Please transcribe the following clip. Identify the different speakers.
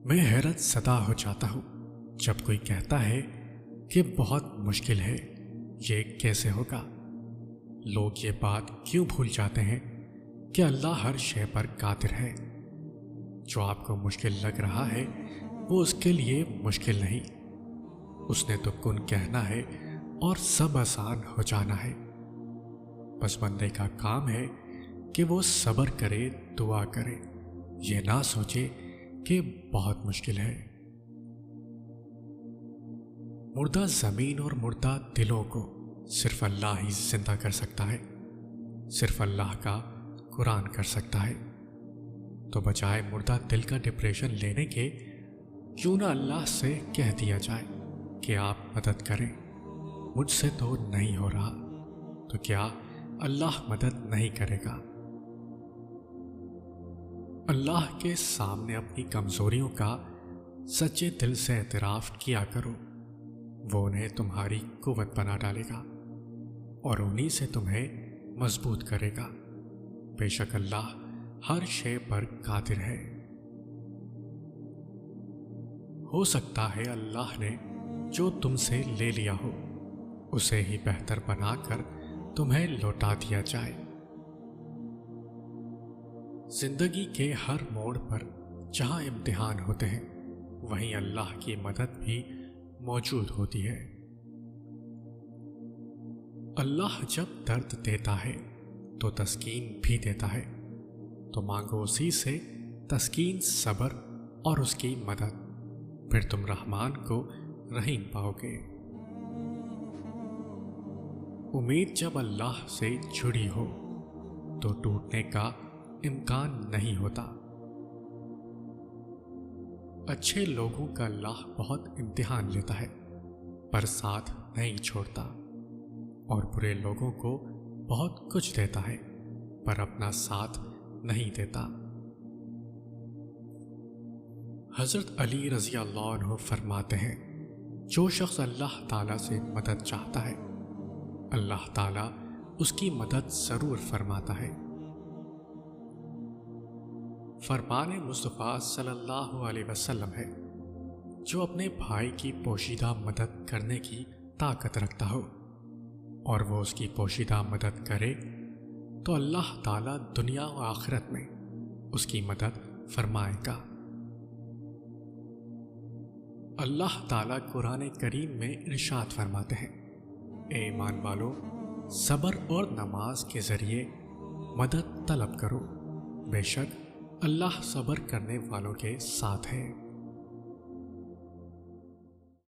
Speaker 1: میں حیرت زدہ ہو جاتا ہوں جب کوئی کہتا ہے کہ بہت مشکل ہے، یہ کیسے ہوگا۔ لوگ یہ بات کیوں بھول جاتے ہیں کہ اللہ ہر شے پر قادر ہے۔ جو آپ کو مشکل لگ رہا ہے وہ اس کے لیے مشکل نہیں، اس نے تو کن کہنا ہے اور سب آسان ہو جانا ہے۔ بس بندے کا کام ہے کہ وہ صبر کرے، دعا کرے، یہ نہ سوچے کہ بہت مشکل ہے۔ مردہ زمین اور مردہ دلوں کو صرف اللہ ہی زندہ کر سکتا ہے، صرف اللہ کا قرآن کر سکتا ہے۔ تو بجائے مردہ دل کا ڈپریشن لینے کے، کیوں نہ اللہ سے کہہ دیا جائے کہ آپ مدد کریں، مجھ سے تو نہیں ہو رہا، تو کیا اللہ مدد نہیں کرے گا؟ اللہ کے سامنے اپنی کمزوریوں کا سچے دل سے اعتراف کیا کرو، وہ انہیں تمہاری قوت بنا ڈالے گا اور انہی سے تمہیں مضبوط کرے گا۔ بے شک اللہ ہر شے پر قادر ہے۔ ہو سکتا ہے اللہ نے جو تم سے لے لیا ہو اسے ہی بہتر بنا کر تمہیں لوٹا دیا جائے۔ زندگی کے ہر موڑ پر جہاں امتحان ہوتے ہیں وہیں اللہ کی مدد بھی موجود ہوتی ہے۔ اللہ جب درد دیتا ہے تو تسکین بھی دیتا ہے، تو مانگو اسی سے تسکین، صبر اور اس کی مدد، پھر تم رحمان کو رحیم پاؤ گے۔ امید جب اللہ سے جڑی ہو تو ٹوٹنے کا امکان نہیں ہوتا۔ اچھے لوگوں کا اللہ بہت امتحان لیتا ہے پر ساتھ نہیں چھوڑتا، اور برے لوگوں کو بہت کچھ دیتا ہے پر اپنا ساتھ نہیں دیتا۔ حضرت علی رضی اللہ عنہ فرماتے ہیں، جو شخص اللہ تعالیٰ سے مدد چاہتا ہے اللہ تعالیٰ اس کی مدد ضرور فرماتا ہے۔ فرمان مصطفیٰ صلی اللہ علیہ وسلم ہے، جو اپنے بھائی کی پوشیدہ مدد کرنے کی طاقت رکھتا ہو اور وہ اس کی پوشیدہ مدد کرے تو اللہ تعالیٰ دنیا و آخرت میں اس کی مدد فرمائے گا۔ اللہ تعالیٰ قرآن کریم میں ارشاد فرماتے ہیں، اے ایمان والو، صبر اور نماز کے ذریعے مدد طلب کرو، بے شک اللہ صبر کرنے والوں کے ساتھ ہے۔